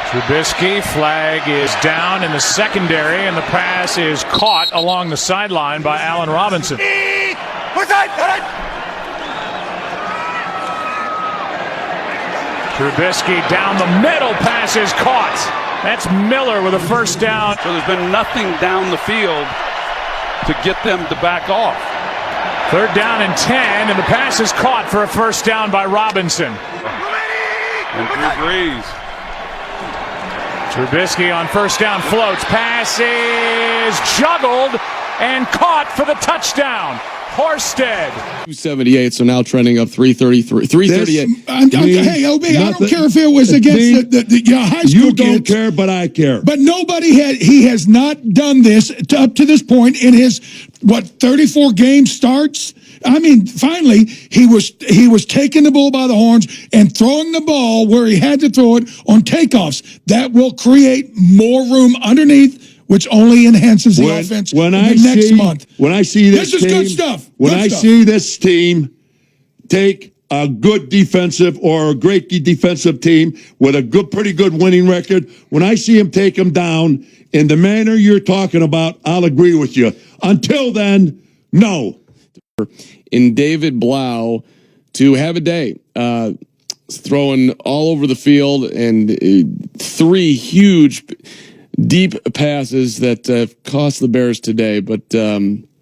Trubisky, flag is down in the secondary, and the pass is caught along the sideline by Allen Robinson. Trubisky down the middle, pass is caught. That's Miller with a first down. So there's been nothing down the field to get them to back off. Third down and 10, and the pass is caught for a first down by Robinson. And Drew Brees. Trubisky on first down floats. Pass is juggled and caught for the touchdown. Horsted. 278, so now trending up 333. 338. Hey, OB, I don't care if it was against the high school You don't kids, care, but I care. but he has not done this up to this point in his, 34 game starts? I mean, finally, he was taking the bull by the horns and throwing the ball where he had to throw it on takeoffs. That will create more room underneath, which only enhances the offense next month. When I see this is good stuff. When I see this team take a good defensive or a great defensive team with a pretty good winning record, when I see him take them down in the manner you're talking about, I'll agree with you. Until then, no. In David Blau to have a day, throwing all over the field, and three huge deep passes that cost the Bears today. But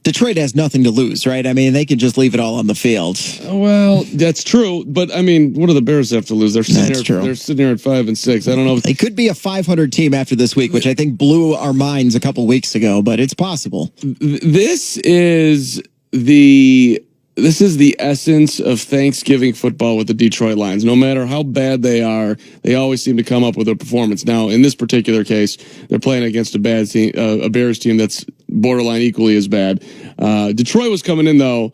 Detroit has nothing to lose, right? I mean, they could just leave it all on the field. Well, that's true. But I mean, what do the Bears have to lose? They're sitting They're sitting here at 5-6. I don't know. They could be a 500 team after this week, which I think blew our minds a couple weeks ago, but it's possible. This is the essence of Thanksgiving football with the Detroit Lions. No matter how bad they are, they always seem to come up with a performance. Now, in this particular case, they're playing against a bad team, a Bears team that's borderline equally as bad. Detroit was coming in, though,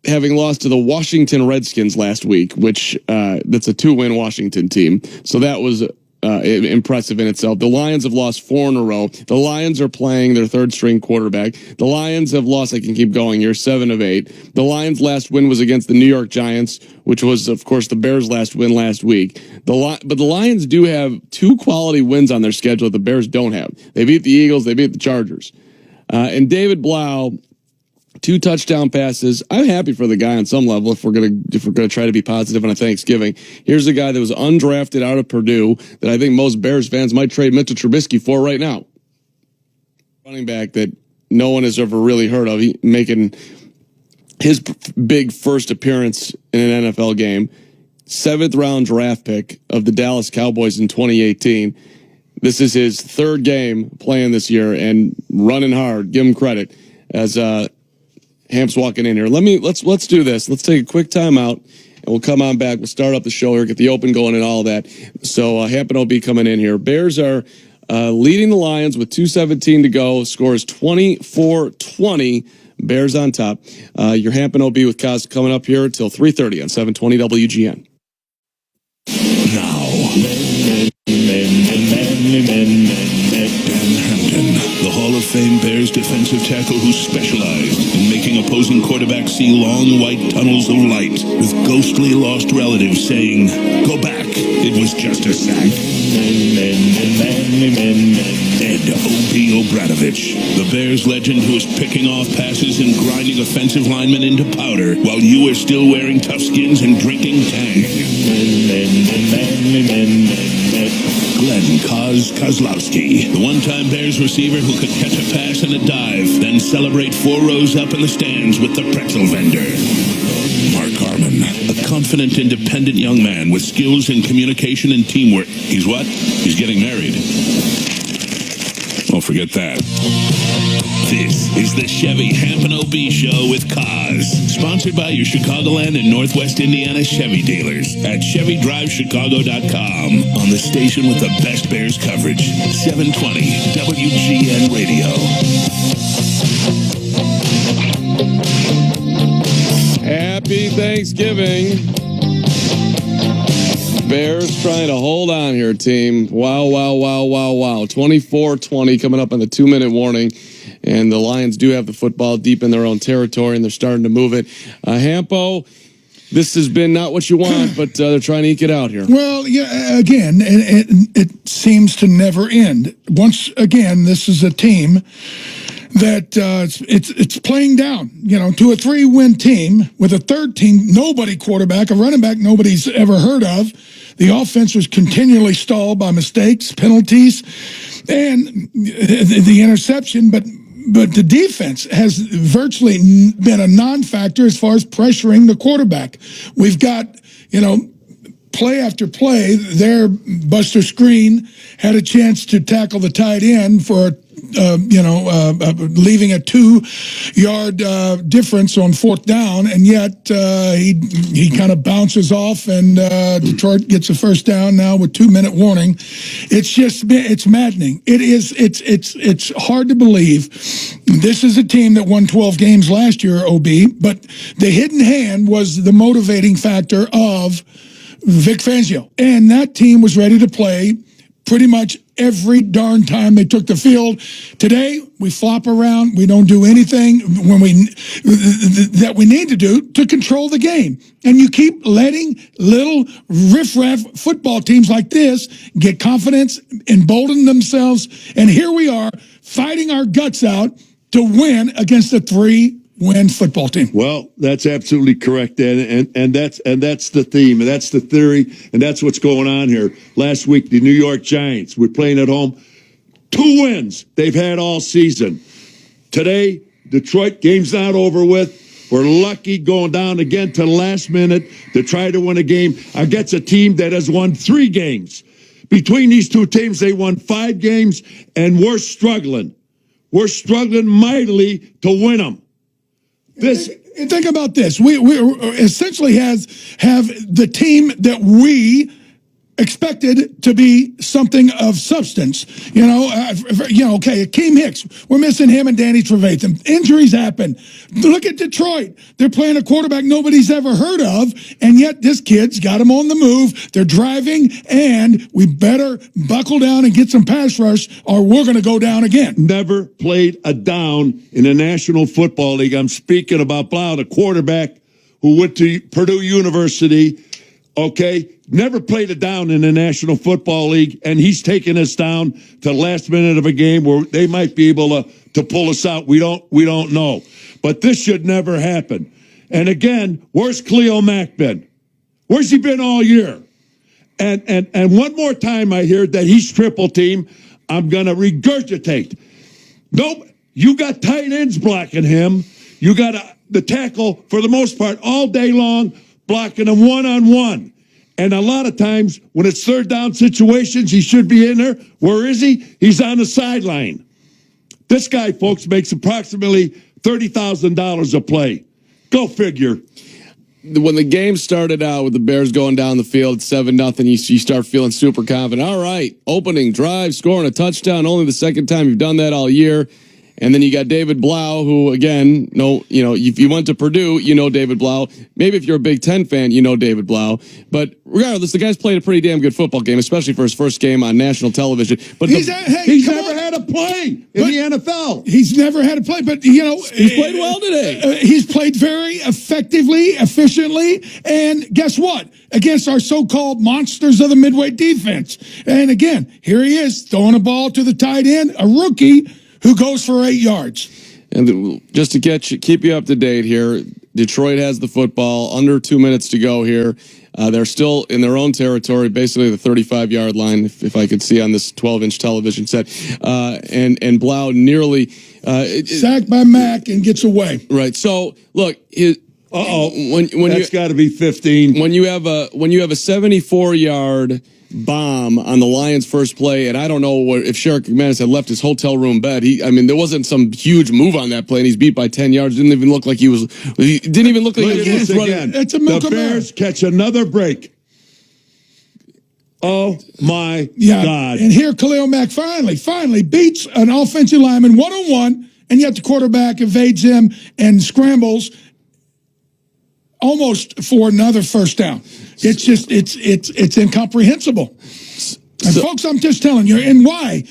having lost to the Washington Redskins last week, which that's a 2-win Washington team. So that was impressive in itself. The Lions have lost 4 in a row. The Lions are playing their third-string quarterback. The Lions have lost, I can keep going here, 7 of 8. The Lions' last win was against the New York Giants, which was, of course, the Bears' last win last week. But the Lions do have 2 quality wins on their schedule that the Bears don't have. They beat the Eagles. They beat the Chargers. And David Blau, 2 touchdown passes. I'm happy for the guy on some level if we're gonna try to be positive on a Thanksgiving. Here's a guy that was undrafted out of Purdue that I think most Bears fans might trade Mitchell Trubisky for right now. Running back that no one has ever really heard of, making his big first appearance in an NFL game. 7th round draft pick of the Dallas Cowboys in 2018. This is his 3rd game playing this year and running hard. Give him credit as Hamp's walking in here. Let's do this. Let's take a quick timeout, and we'll come on back. We'll start up the show here, get the open going and all that. So Hamp and OB coming in here. Bears are leading the Lions with 2:17 to go. Score is 24-20. Bears on top. Your Hamp and OB with Kaz coming up here until 3:30 on 720 WGN. Now, Hampton, the Hall of Fame Bears defensive tackle who specialized in making opposing quarterbacks see long white tunnels of light with ghostly lost relatives saying, "Go back, it was just a sack." Ed O.B. Obranovich, the Bears legend who is picking off passes and grinding offensive linemen into powder while you are still wearing tough skins and drinking Tang. Glen Kozlowski, the one-time Bears receiver who could catch a pass and a dive, then celebrate 4 rows up in the stands with the pretzel vendor. Mark Carman, a confident, independent young man with skills in communication and teamwork. He's what? He's getting married. Oh, forget that. This is the Chevy Hamp and OB Show with Kaz. Sponsored by your Chicagoland and Northwest Indiana Chevy dealers at ChevyDriveChicago.com. On the station with the best Bears coverage. 720 WGN Radio. Happy Thanksgiving. Bears trying to hold on here, team. Wow. 24-20 coming up on the 2-minute warning. And the Lions do have the football deep in their own territory, and they're starting to move it. Hampo, this has been not what you want, but they're trying to eke it out here. Well, yeah, again, it seems to never end. Once again, this is a team that it's playing down, to a 3-win team with a third team, nobody quarterback, a running back nobody's ever heard of. The offense was continually stalled by mistakes, penalties, and the interception, but the defense has virtually been a non-factor as far as pressuring the quarterback. We've got, play after play there. Buster Screen had a chance to tackle the tight end for leaving a 2-yard difference on 4th down, and yet he kind of bounces off, and Detroit gets a first down now with 2-minute warning. It's maddening. It's hard to believe. This is a team that won 12 games last year, OB, but the hidden hand was the motivating factor of Vic Fangio, and that team was ready to play pretty much every darn time they took the field. Today, we flop around. We don't do anything that we need to do to control the game. And you keep letting little riff-raff football teams like this get confidence, embolden themselves, and here we are fighting our guts out to win against a 3-win football team. Well, that's absolutely correct, and that's the theme, and that's the theory, and that's what's going on here. Last week, the New York Giants were playing at home. 2 wins they've had all season. Today, Detroit, game's not over with. We're lucky going down again to the last minute to try to win a game against a team that has won 3 games. Between these two teams, they won 5 games, and we're struggling. We're struggling mightily to win them. Think about this. We essentially have the team that we expected to be something of substance. Okay, Akeem Hicks, we're missing him and Danny Trevathan. Injuries happen. Look at Detroit. They're playing a quarterback nobody's ever heard of, and yet this kid's got them on the move. They're driving, and we better buckle down and get some pass rush, or we're going to go down again. Never played a down in the National Football League. I'm speaking about Blau, the quarterback who went to Purdue University. Okay, never played it down in the National Football League, and he's taking us down to the last minute of a game where they might be able to pull us out. We don't know. But this should never happen. And again, where's Khalil Mack been? Where's he been all year? And one more time I hear that he's triple team, I'm going to regurgitate. Nope, you got tight ends blocking him. You got the tackle, for the most part, all day long, blocking him one-on-one. And a lot of times, when it's 3rd down situations, he should be in there. Where is he? He's on the sideline. This guy, folks, makes approximately $30,000 a play. Go figure. When the game started out with the Bears going down the field 7-0, you start feeling super confident. All right, opening drive, scoring a touchdown, only the 2nd time you've done that all year. And then you got David Blau, who, again, if you went to Purdue, David Blau. Maybe if you're a Big Ten fan, David Blau. But regardless, the guy's played a pretty damn good football game, especially for his first game on national television. But he's never had a play in the NFL. He's never had a play, but, he's played well today. He's played very effectively, efficiently, and guess what? Against our so-called monsters of the midway defense. And again, here he is, throwing a ball to the tight end, a rookie who goes for 8 yards. And just to keep you up to date here, Detroit has the football, under 2 minutes to go here. They're still in their own territory, basically the 35-yard line, if I could see on this 12-inch television set. And Blau nearly sacked by Mack and gets away. Right. So look, when that's got to be 15. When you have a 74-yard bomb on the Lions' first play, and I don't know if Sherrick McManus had left his hotel room bed. There wasn't some huge move on that play, and he's beat by 10 yards. Didn't even look like he was running. It's a the Bears catch another break. Oh my God! And here Khalil Mack finally beats an offensive lineman one-on-one, and yet the quarterback evades him and scrambles almost for another first down. It's just it's incomprehensible. And folks, I'm just telling you, and why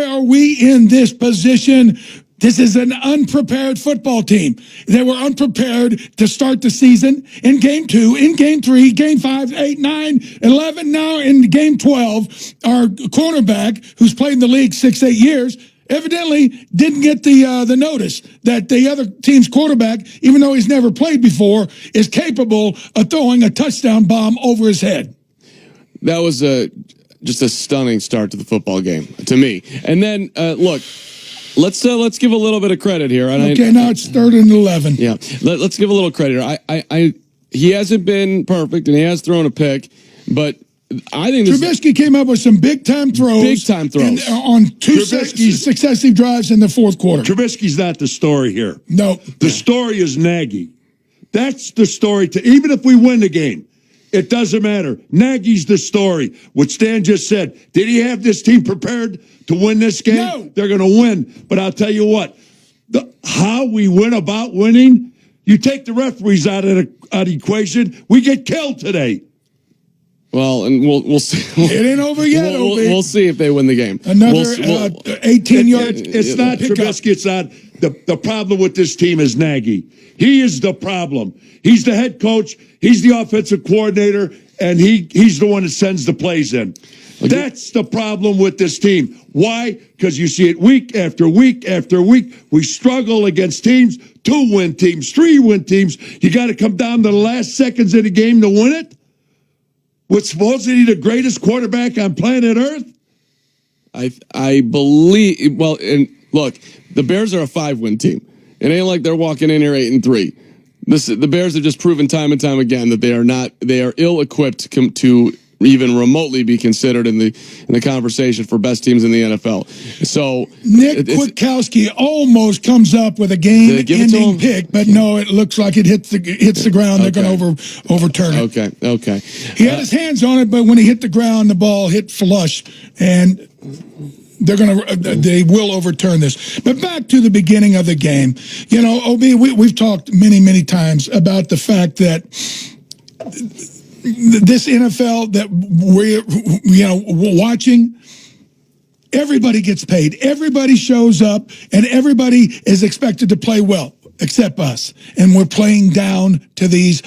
are we in this position This is an unprepared football team. They were unprepared to start the season in game 2, in game 3, game 5, 8, 9, 11. Now in game 12, our cornerback, who's played in the league 6, 8 years, evidently didn't get the notice that the other team's quarterback, even though he's never played before, is capable of throwing a touchdown bomb over his head. That was just a stunning start to the football game to me. And then look. Let's give a little bit of credit here. Okay, now it's 3rd and 11. Yeah, let's give a little credit here. He hasn't been perfect, and he has thrown a pick, but I think Trubisky came up with some big-time throws. On 2 successive drives in the fourth quarter. Trubisky's not the story here. No. The story is Nagy. That's the story. Even if we win the game, it doesn't matter. Nagy's the story. What Stan just said. Did he have this team prepared to win this game? No. They're going to win. But I'll tell you what, how we went about winning, you take the referees out of the equation, we get killed today. Well, and we'll see. It ain't over yet. We'll see if they win the game. Another 18 yards. It's not Trubisky. It's not the problem with this team is Nagy. He is the problem. He's the head coach. He's the offensive coordinator, and he's the one that sends the plays in. That's the problem with this team. Why? Because you see it week after week after week. We struggle against teams, 2-win teams, 3-win teams. You got to come down to the last seconds of the game to win it. With supposedly the greatest quarterback on planet Earth? I believe. Well, and look, the Bears are a 5-win team. It ain't like they're walking in here 8-3. The Bears have just proven time and time again that they are ill-equipped to even remotely be considered in the conversation for best teams in the NFL. So Nick Kwiatkowski almost comes up with a game-ending pick, but no, it looks like it hits the ground. They're going to overturn it. Okay. He had his hands on it, but when he hit the ground, the ball hit flush, and they will overturn this. But back to the beginning of the game, OB, we've talked many times about the fact that this NFL that we're watching, everybody gets paid, everybody shows up, and everybody is expected to play well except us, and we're playing down to these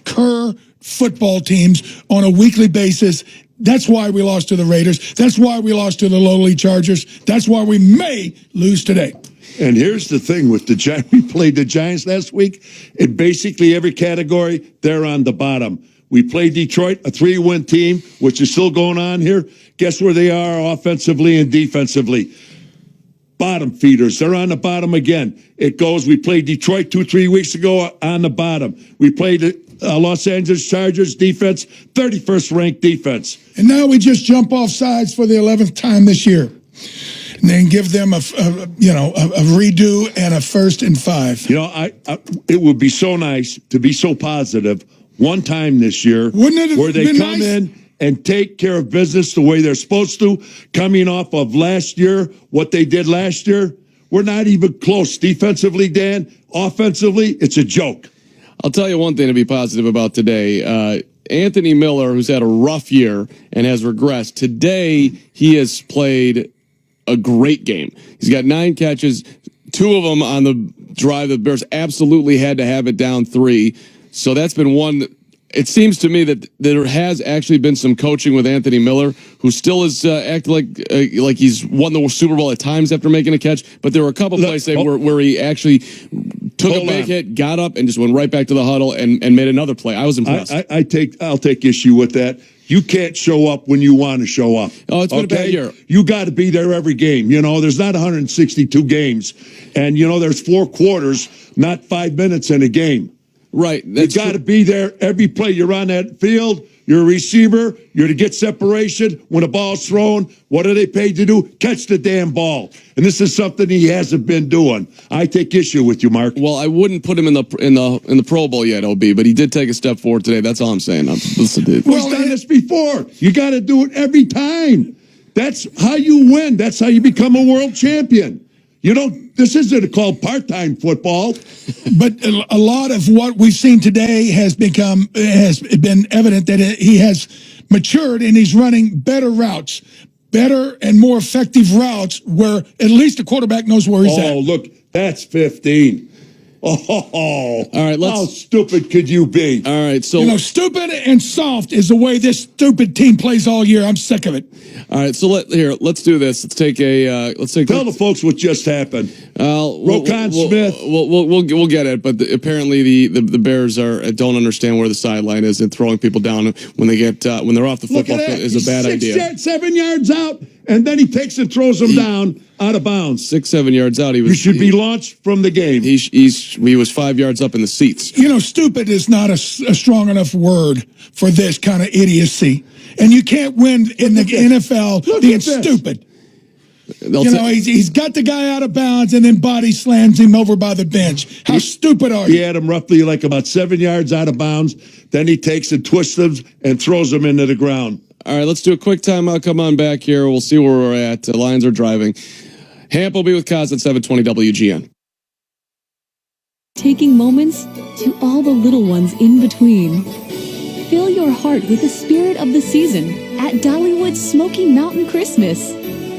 cur football teams on a weekly basis. That's why we lost to the Raiders. That's why we lost to the lowly Chargers. That's why we may lose today. And here's the thing with the Giants. We played the Giants last week. In basically every category, they're on the bottom. We played Detroit, a 3-win team, which is still going on here. Guess where they are offensively and defensively? Bottom feeders. They're on the bottom again. It goes, we played Detroit 2-3 weeks ago on the bottom. We played Los Angeles Chargers defense, 31st ranked defense. And now we just jump off sides for the 11th time this year. And then give them a redo and a 1st and 5. It would be so nice to be so positive one time this year, wouldn't it have where they been come nice? in and take care of business the way they're supposed to, coming off of last year, what they did last year. We're not even close defensively, Dan. Offensively, it's a joke. I'll tell you one thing to be positive about today. Anthony Miller, who's had a rough year and has regressed, today he has played a great game. He's got 9 catches, 2 of them on the drive. The Bears absolutely had to have it down 3. So that's been one. It seems to me that there has actually been some coaching with Anthony Miller, who still is acting like he's won the Super Bowl at times after making a catch. But there were a couple plays where he actually took a big hit, got up, and just went right back to the huddle and made another play. I was impressed. I'll take issue with that. You can't show up when you want to show up. Oh, it's been a bad year. You got to be there every game. There's not 162 games, and there's 4 quarters, not 5 minutes in a game. Right. You got to be there every play. You're on that field. You're a receiver. You're to get separation. When a ball's thrown, what are they paid to do? Catch the damn ball. And this is something he hasn't been doing. I take issue with you, Mark. Well, I wouldn't put him in the Pro Bowl yet, OB, but he did take a step forward today. That's all I'm saying. He's done this before. You got to do it every time. That's how you win. That's how you become a world champion. This isn't called part-time football. But a lot of what we've seen today has been evident that he has matured and he's running better routes, better and more effective routes where at least the quarterback knows where he's at. Oh, look, that's 15. Oh, all right. How stupid could you be? All right. So, stupid and soft is the way this stupid team plays all year. I'm sick of it. All right. So let's do this. Let's take Tell the folks what just happened. Roquan Smith. We'll get it. But apparently the Bears don't understand where the sideline is, and throwing people down when they're off the football field is a bad idea. 7 yards out, and then he takes and throws them down out of bounds. 6-7 yards out. You should be launched from the game. He was 5 yards up in the seats. Stupid is not a strong enough word for this kind of idiocy. And you can't win in the NFL being stupid. He's got the guy out of bounds and then body slams him over by the bench. How stupid are you? He had him roughly like about 7 yards out of bounds. Then he takes and twists them and throws them into the ground. All right, let's do a quick timeout. Come on back here. We'll see where we're at. The Lions are driving. Hamp will be with Kaz at 720 WGN. Taking moments to all the little ones in between. Fill your heart with the spirit of the season at Dollywood's Smoky Mountain Christmas.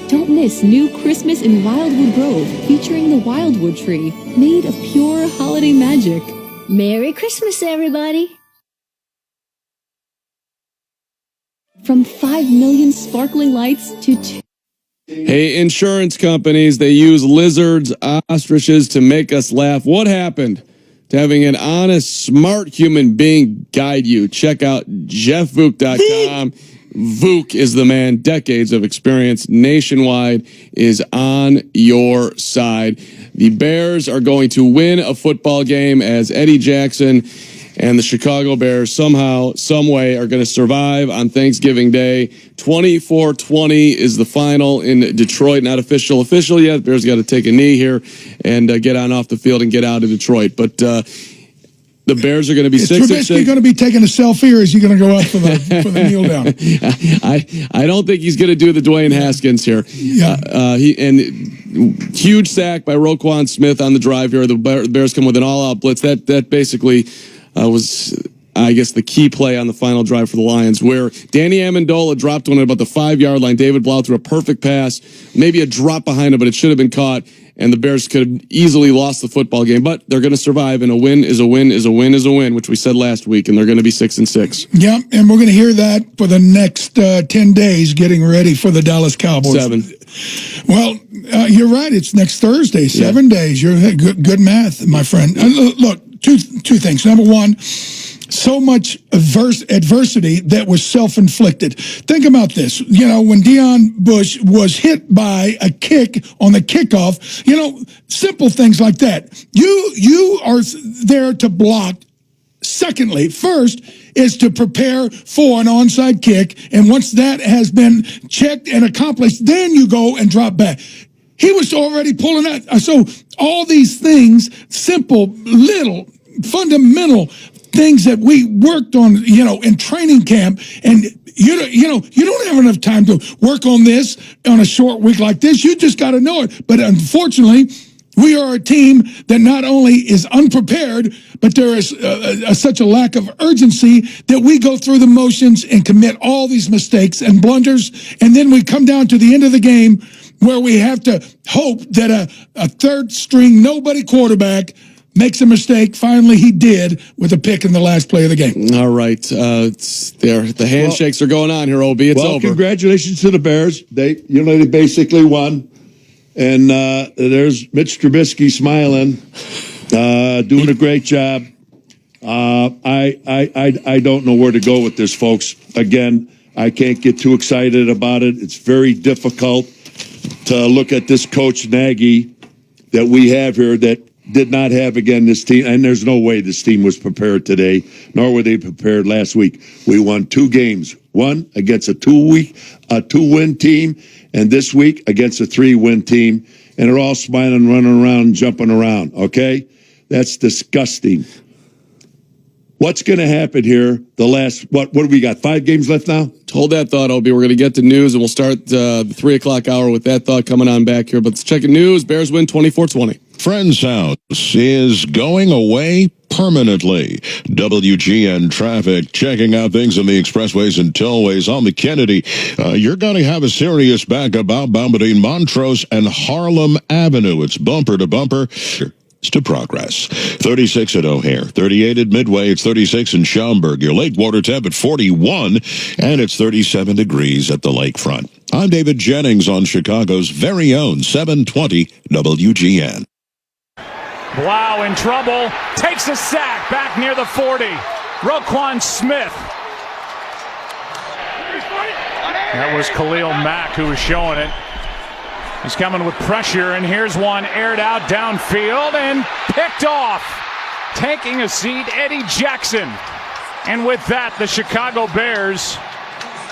Don't miss new Christmas in Wildwood Grove featuring the Wildwood tree made of pure holiday magic. Merry Christmas, everybody. From 5 million sparkling lights to 2. Hey, insurance companies, they use lizards, ostriches to make us laugh. What happened to having an honest, smart human being guide you? Check out jeffvook.com. Vook is the man, decades of experience nationwide, is on your side. The Bears are going to win a football game as Eddie Jackson and the Chicago Bears somehow, someway are going to survive on Thanksgiving Day. 24-20 is the final in Detroit. Not official yet. Bears got to take a knee here and get on off the field and get out of Detroit. But the Bears are going to be 6-6. Is Trubisky going to be taking a selfie, or is he going to go out for the kneel down? I don't think he's going to do the Dwayne Haskins here. Yeah. Huge sack by Roquan Smith on the drive here. The Bears come with an all-out blitz. That basically was, I guess, the key play on the final drive for the Lions, where Danny Amendola dropped one at about the 5-yard line. David Blau threw a perfect pass, maybe a drop behind him, but it should have been caught, and the Bears could have easily lost the football game. But they're going to survive, and a win is a win is a win is a win, which we said last week, and they're going to be 6-6. Yeah, and we're going to hear that for the next 10 days, getting ready for the Dallas Cowboys. 7. Well, you're right. It's next Thursday, 7 days. You're good math, my friend. Look, two things. Number one, so much adversity that was self-inflicted. Think about this. When Deion Bush was hit by a kick on the kickoff, simple things like that. You are there to block. Secondly, first is to prepare for an onside kick, and once that has been checked and accomplished, then you go and drop back. He was already pulling out. So all these things, simple, little, fundamental things that we worked on, in training camp, and you don't have enough time to work on this on a short week like this. You just got to know it. But unfortunately, we are a team that not only is unprepared, but there is such a lack of urgency that we go through the motions and commit all these mistakes and blunders, and then we come down to the end of the game where we have to hope that a third-string nobody quarterback makes a mistake. Finally, he did with a pick in the last play of the game. All right. The handshakes are going on here, OB. It's over. Congratulations to the Bears. They basically won. And there's Mitch Trubisky smiling, doing a great job. I don't know where to go with this, folks. Again, I can't get too excited about it. It's very difficult to look at this Coach Nagy that we have here that did not have, again, this team. And there's no way this team was prepared today, nor were they prepared last week. We won 2 games, one against a 2-win team, and this week against a 3-win team. And they're all smiling, running around, jumping around, okay? That's disgusting. What's going to happen here? What do we got? 5 games left now? Hold that thought, OB. We're going to get to news, and we'll start the 3 o'clock hour with that thought coming on back here. But let's check the news. Bears win 24-20. Friend's house is going away permanently. WGN traffic checking out things on the expressways and tollways on the Kennedy. You're going to have a serious backup outbound between Montrose and Harlem Avenue. It's bumper to bumper. To Progress. 36 at O'Hare, 38 at Midway, it's 36 in Schaumburg. Your lake water temp at 41, and it's 37 degrees at the lakefront. I'm David Jennings on Chicago's very own 720 WGN. Blau in trouble, takes a sack back near the 40. Roquan Smith. That was Khalil Mack who was showing it. He's coming with pressure, and here's one aired out downfield and picked off. Taking a seat, Eddie Jackson. And with that, the Chicago Bears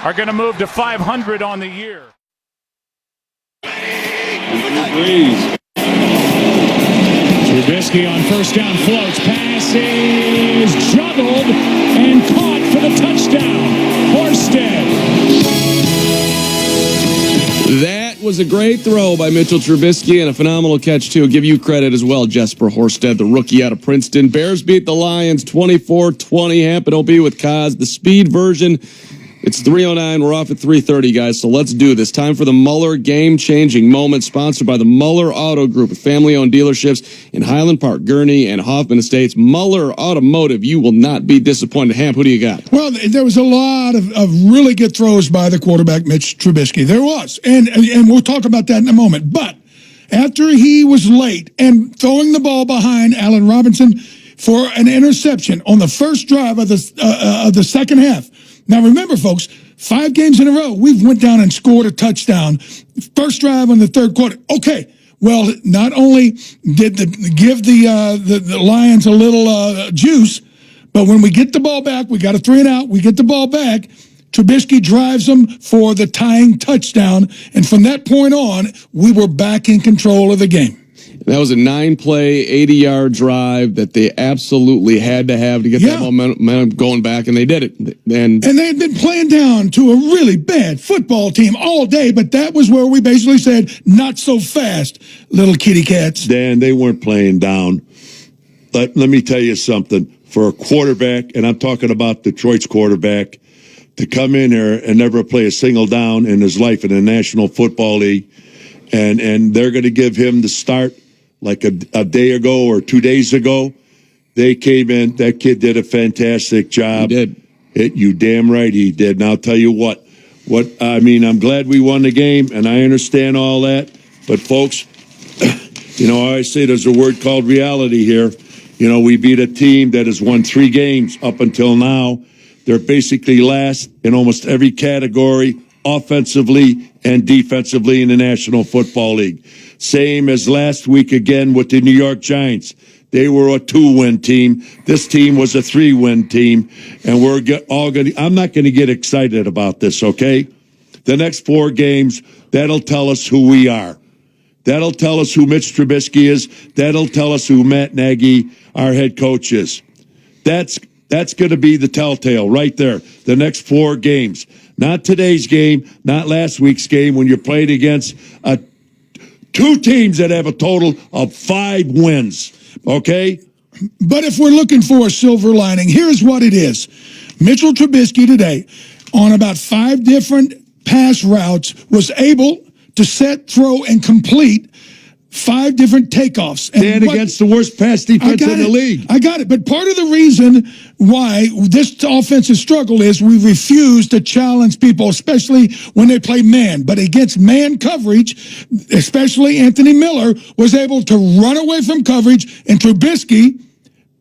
are going to move to 500 on the year. Trubisky on first down floats. Pass is juggled and caught for the touchdown. Horsted. That was a great throw by Mitchell Trubisky and a phenomenal catch, too. Give you credit as well, Jesper Horsted, the rookie out of Princeton. Bears beat the Lions 24-20. Hampton OB with Koz, the speed version. It's 3:09. We're off at 3:30, guys, so let's do this. Time for the Muller game-changing moment, sponsored by the Muller Auto Group, with family-owned dealerships in Highland Park, Gurnee, and Hoffman Estates. Muller Automotive, you will not be disappointed. Hamp, who do you got? Well, there was a lot of really good throws by the quarterback, Mitch Trubisky. There was, and we'll talk about that in a moment. But after he was late and throwing the ball behind Allen Robinson for an interception on the first drive of the second half. Now, remember, folks, 5 games in a row, we've went down and scored a touchdown. First drive on the third quarter. Okay, well, not only did give the Lions a little juice, but when we get the ball back, we got a 3-and-out, we get the ball back, Trubisky drives them for the tying touchdown, and from that point on, we were back in control of the game. That was a 9-play, 80-yard drive that they absolutely had to have to get that momentum going back, and they did it. And they had been playing down to a really bad football team all day, but that was where we basically said, not so fast, little kitty cats. Dan, they weren't playing down. Let me tell you something. For a quarterback, and I'm talking about Detroit's quarterback, to come in there and never play a single down in his life in the National Football League, and they're going to give him the start like a day ago or 2 days ago. They came in. That kid did a fantastic job. He did. You damn right he did. And I'll tell you what I mean, I'm glad we won the game, and I understand all that. But, folks, I always say there's a word called reality here. We beat a team that has won 3 games up until now. They're basically last in almost every category, offensively and defensively, in the National Football League. Same as last week again with the New York Giants. They were a 2-win team. This team was a 3-win team. And I'm not going to get excited about this, okay? The next 4 games, that'll tell us who we are. That'll tell us who Mitch Trubisky is. That'll tell us who Matt Nagy, our head coach, is. That's going to be the telltale right there. The next 4 games. Not today's game, not last week's game, when you're playing against 2 teams that have a total of 5 wins. Okay? But if we're looking for a silver lining, here's what it is. Mitchell Trubisky today, on about 5 different pass routes, was able to set, throw, and complete 5 different takeoffs. And against the worst pass defense in the league. I got it. But part of the reason why this offensive struggle is we refuse to challenge people, especially when they play man. But against man coverage, especially Anthony Miller was able to run away from coverage, and Trubisky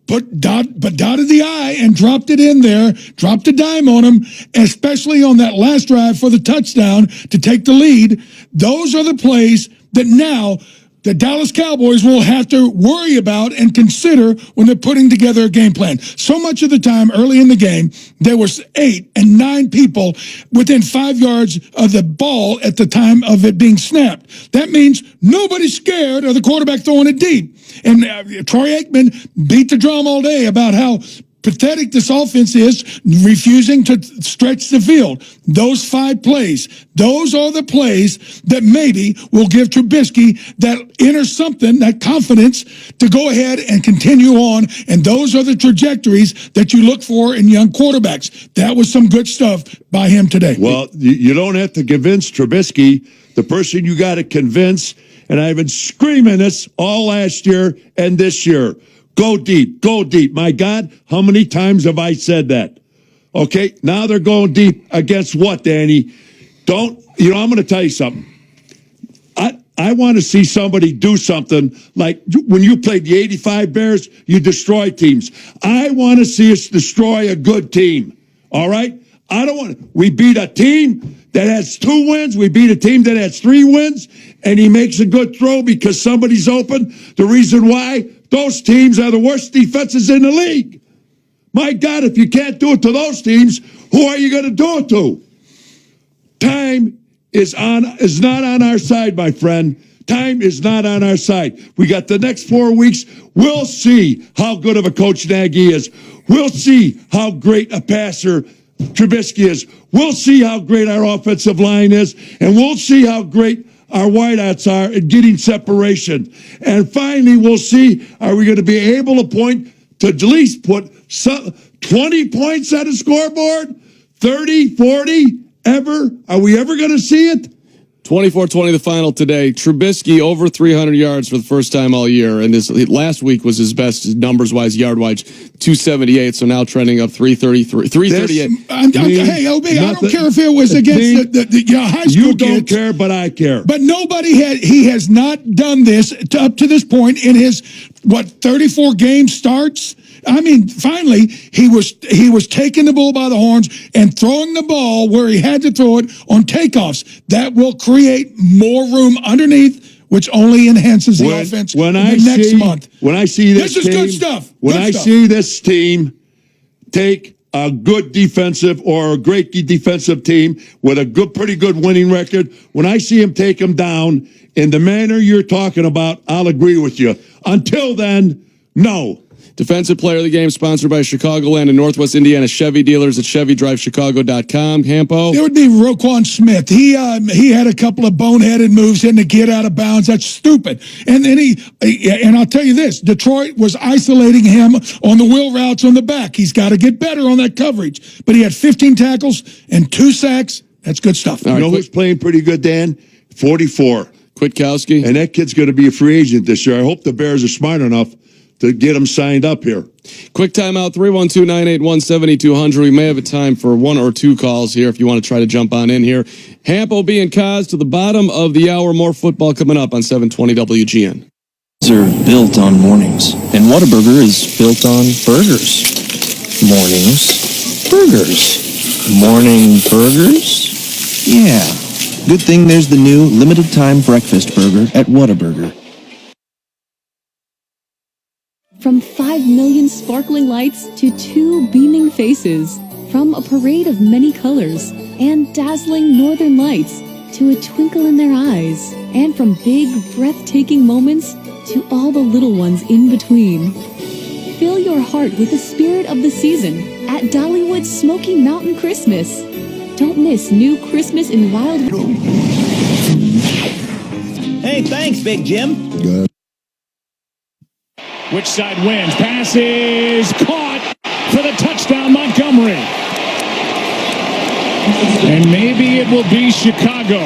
dotted the I and dropped it in there, dropped a dime on him, especially on that last drive for the touchdown to take the lead. Those are the plays that now the Dallas Cowboys will have to worry about and consider when they're putting together a game plan. So much of the time early in the game, there was 8 and 9 people within 5 yards of the ball at the time of it being snapped. That means nobody's scared of the quarterback throwing it deep. And Troy Aikman beat the drum all day about how pathetic this offense is, refusing to stretch the field. Those 5 plays, those are the plays that maybe will give Trubisky that inner something, that confidence to go ahead and continue on. And those are the trajectories that you look for in young quarterbacks. That was some good stuff by him today. Well, you don't have to convince Trubisky. The person you got to convince, and I've been screaming this all last year and this year, go deep, go deep. My God, how many times have I said that? Okay, now they're going deep against what, Danny? I'm going to tell you something. I want to see somebody do something like when you played the 85 Bears, you destroyed teams. I want to see us destroy a good team, all right? We beat a team that has 2 wins. We beat a team that has 3 wins, and he makes a good throw because somebody's open. The reason why, those teams are the worst defenses in the league. My God, if you can't do it to those teams, who are you going to do it to? Time is not on our side, my friend. Time is not on our side. We got the next 4 weeks. We'll see how good of a coach Nagy is. We'll see how great a passer Trubisky is. We'll see how great our offensive line is, and we'll see how great our wideouts are in getting separation. And finally, we'll see, are we going to be able to at least put 20 points on a scoreboard? 30, 40, ever? Are we ever going to see it? 24-20 the final today. Trubisky over 300 yards for the first time all year, and this last week was his best numbers-wise, yard-wise, 278, so now trending up 338. Hey, OB, I don't care if it was against the high school You don't kids, care, but I care. But he has not done this up to this point in his, 34 game starts? I mean, finally, he was taking the bull by the horns and throwing the ball where he had to throw it on takeoffs. That will create more room underneath, which only enhances the offense next month. When I see this is good stuff. See this team take a good defensive or a great defensive team with a pretty good winning record, when I see him take them down in the manner you're talking about, I'll agree with you. Until then, no. Defensive Player of the Game sponsored by Chicagoland and Northwest Indiana Chevy dealers at ChevyDriveChicago.com. Hampo? It would be Roquan Smith. He had a couple of boneheaded moves in to get out of bounds. That's stupid. And then and I'll tell you this, Detroit was isolating him on the wheel routes on the back. He's got to get better on that coverage. But he had 15 tackles and 2 sacks. That's good stuff. You know who's playing pretty good, Dan? 44. Kwiatkowski. And that kid's going to be a free agent this year. I hope the Bears are smart enough to get him signed up here. Quick timeout, 312-981-7200. We may have a time for 1 or 2 calls here if you want to try to jump on in here. Hamp, OB, and Kaz to the bottom of the hour. More football coming up on 720 WGN. Are built on mornings, and Whataburger is built on burgers. Mornings, burgers. Morning burgers? Yeah. Good thing there's the new limited time breakfast burger at Whataburger. From 5 million sparkling lights to 2 beaming faces. From a parade of many colors and dazzling northern lights to a twinkle in their eyes. And from big, breathtaking moments to all the little ones in between. Fill your heart with the spirit of the season at Dollywood's Smoky Mountain Christmas. Don't miss new Christmas in Wild. Hey, thanks, Big Jim. Good. Which side wins? Pass is caught for the touchdown, Montgomery. And maybe it will be Chicago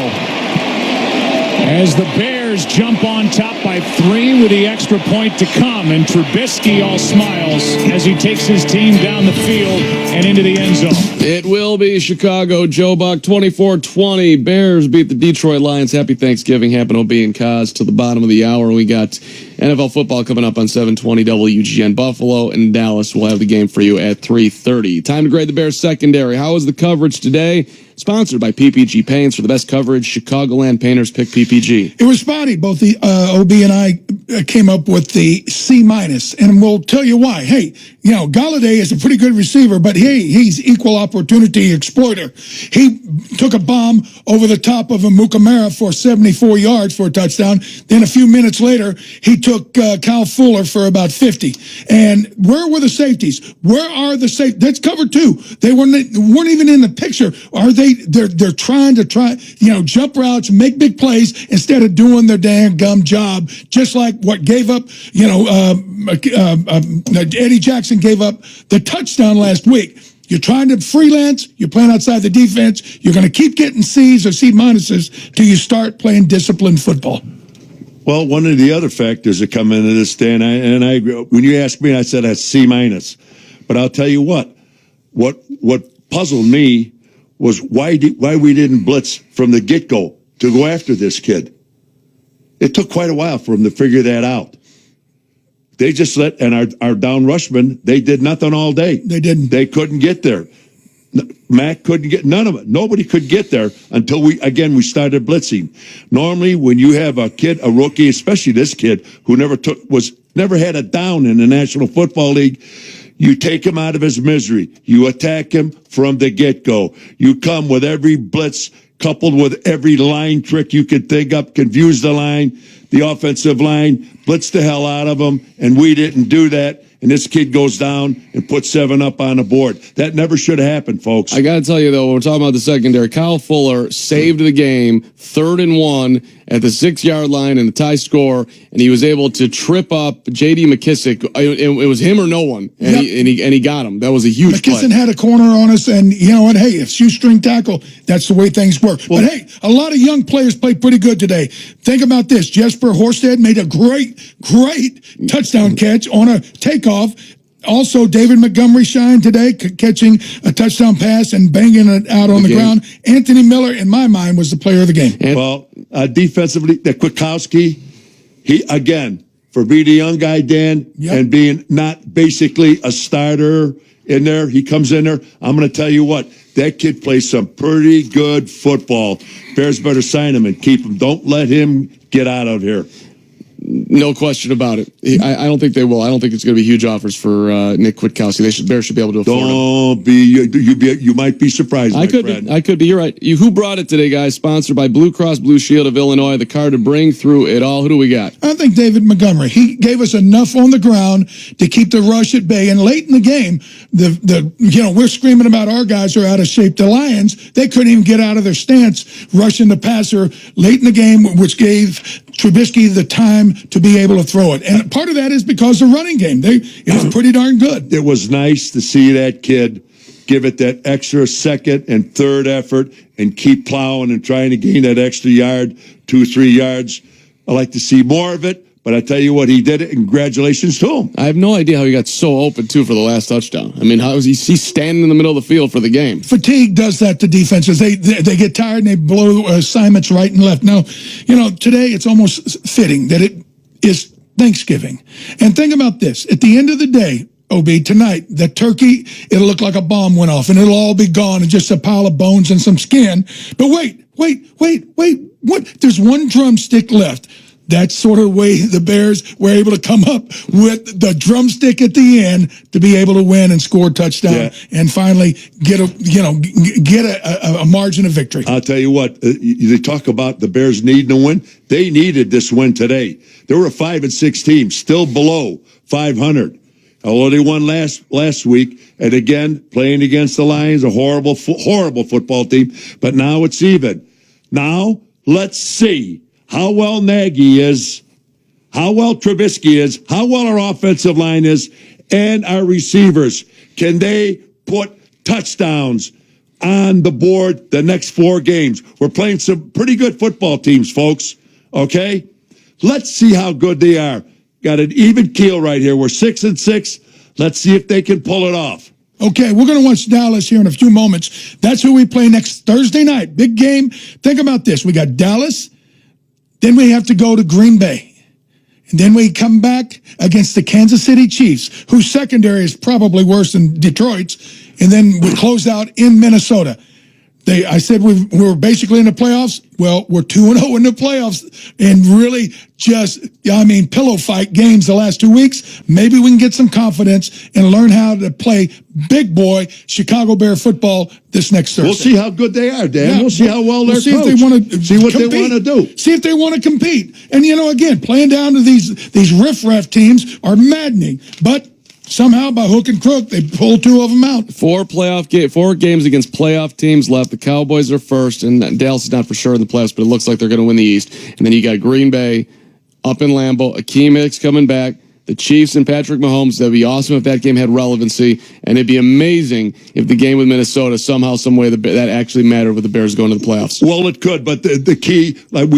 as the Bears jump on top by 3 with the extra point to come. And Trubisky all smiles as he takes his team down the field and into the end zone. It will be Chicago. Joe Buck, 24-20. Bears beat the Detroit Lions. Happy Thanksgiving, Hampton, OB, and Kaz to the bottom of the hour. We got NFL football coming up on 720 WGN. Buffalo and Dallas will have the game for you at 3:30. Time to grade the Bears secondary. How was the coverage today? Sponsored by PPG Paints. For the best coverage, Chicagoland painters pick PPG. It was spotty. Both the OB and I came up with the C-, and we'll tell you why. Hey, Galladay is a pretty good receiver, but he's equal opportunity exploiter. He took a bomb over the top of a Mukamara for 74 yards for a touchdown. Then a few minutes later, he took Kyle Fuller for about 50. And where were the safeties? Where are the safeties? That's cover 2. They weren't even in the picture. They're trying to jump routes, make big plays instead of doing their damn gum job. Just like what gave up, Eddie Jackson gave up the touchdown last week. You're trying to freelance. You're playing outside the defense. You're going to keep getting C's or C- till you start playing disciplined football. Well, one of the other factors that come into this, Dan, and I agree. When you asked me, I said that's C-. But I'll tell you what puzzled me was why we didn't blitz from the get-go to go after this kid. It took quite a while for him to figure that out. They just and our down rushman, they did nothing all day. They didn't. They couldn't get there. Mac couldn't get, none of it. Nobody could get there until we started blitzing. Normally, when you have a rookie, especially this kid who never had a down in the National Football League, you take him out of his misery. You attack him from the get-go. You come with every blitz coupled with every line trick you could think up, confuse the line, the offensive line, blitz the hell out of them, and we didn't do that. And this kid goes down and puts 7 up on the board. That never should have happened, folks. I got to tell you, though, when we're talking about the secondary, Kyle Fuller saved the game, 3rd and 1 at the 6-yard line in the tie score, and he was able to trip up J.D. McKissick. It was him or no one, and he got him. That was a huge play. McKissick had a corner on us, and you know what? Hey, if shoestring tackle, that's the way things work. Well, but hey, a lot of young players played pretty good today. Think about this. Jesper Horsted made a great touchdown catch on a takeoff. Also, David Montgomery shined today, catching a touchdown pass and banging it out on the ground. Anthony Miller, in my mind, was the player of the game. Well, defensively, the Kwiatkowski, he, again, for being a young guy, Dan, and being not basically a starter in there, he comes in there. I'm going to tell you what, that kid plays some pretty good football. Bears better sign him and keep him. Don't let him get out of here. No question about it. I don't think they will. I don't think it's going to be huge offers for Nick Kwiatkowski. Bears should be able to afford him. Don't be. You might be surprised. I could be. You're right. Who brought it today, guys? Sponsored by Blue Cross Blue Shield of Illinois. The car to bring through it all. Who do we got? I think David Montgomery. He gave us enough on the ground to keep the rush at bay. And late in the game, we're screaming about our guys are out of shape. The Lions, they couldn't even get out of their stance rushing the passer late in the game, which gave Trubisky the time to be able to throw it. And part of that is because the running game. It was pretty darn good. It was nice to see that kid give it that extra second and third effort and keep plowing and trying to gain that extra yard, 2-3 yards. I like to see more of it, but I tell you what, he did it, and congratulations to him. I have no idea how he got so open, too, for the last touchdown. I mean, how is he standing in the middle of the field for the game? Fatigue does that to defenses. They get tired and they blow assignments right and left. Now, today it's almost fitting that it is Thanksgiving. And think about this. At the end of the day, OB, tonight, the turkey, it'll look like a bomb went off and it'll all be gone and just a pile of bones and some skin. But wait. What? There's one drumstick left. That's sort of the way the Bears were able to come up with the drumstick at the end to be able to win and score a touchdown and finally get a margin of victory. I'll tell you what, they talk about the Bears needing a win. They needed this win today. They were a 5-6 team, still below 500. Although they won last week, and again, playing against the Lions, a horrible football team. But now it's even. Now, let's see how well Nagy is, how well Trubisky is, how well our offensive line is, and our receivers. Can they put touchdowns on the board the next 4 games? We're playing some pretty good football teams, folks, okay? Let's see how good they are. Got an even keel right here. We're 6-6. Let's see if they can pull it off. Okay, we're going to watch Dallas here in a few moments. That's who we play next Thursday night. Big game. Think about this. We got Dallas. Then we have to go to Green Bay. And then we come back against the Kansas City Chiefs, whose secondary is probably worse than Detroit's. And then we close out in Minnesota. I said we were basically in the playoffs. Well, we're 2-0 in the playoffs, and really just, pillow fight games the last 2 weeks. Maybe we can get some confidence and learn how to play big boy Chicago Bear football this next Thursday. We'll see how good they are, Dan. Yeah, we'll see how well they're see coached. if they want to see what compete. they want to do. See if they want to compete. And again, playing down to these riff-raff teams are maddening, but somehow, by hook and crook, they pull 2 of them out. 4 games against playoff teams left. The Cowboys are first, and Dallas is not for sure in the playoffs, but it looks like they're going to win the East. And then you got Green Bay up in Lambeau. Akeem Hicks coming back. The Chiefs and Patrick Mahomes. That'd be awesome if that game had relevancy, and it'd be amazing if the game with Minnesota somehow, some way, that actually mattered with the Bears going to the playoffs. Well, it could, but the key, like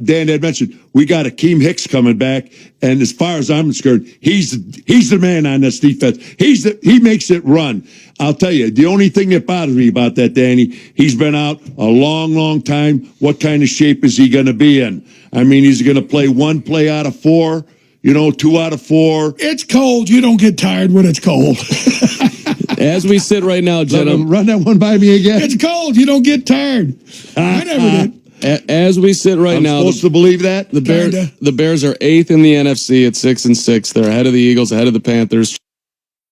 Dan had mentioned, we got Akeem Hicks coming back, and as far as I'm concerned, he's the man on this defense. He makes it run. I'll tell you, the only thing that bothers me about that, Danny, he's been out a long, long time. What kind of shape is he going to be in? I mean, he's going to play 1 play out of 4. 2 out of 4. It's cold. You don't get tired when it's cold. As we sit right now, gentlemen. Run that one by me again. It's cold. You don't get tired. I never did. As we sit right now, I'm supposed to believe that? The Bears are 8th in the NFC at 6-6. They're ahead of the Eagles, ahead of the Panthers.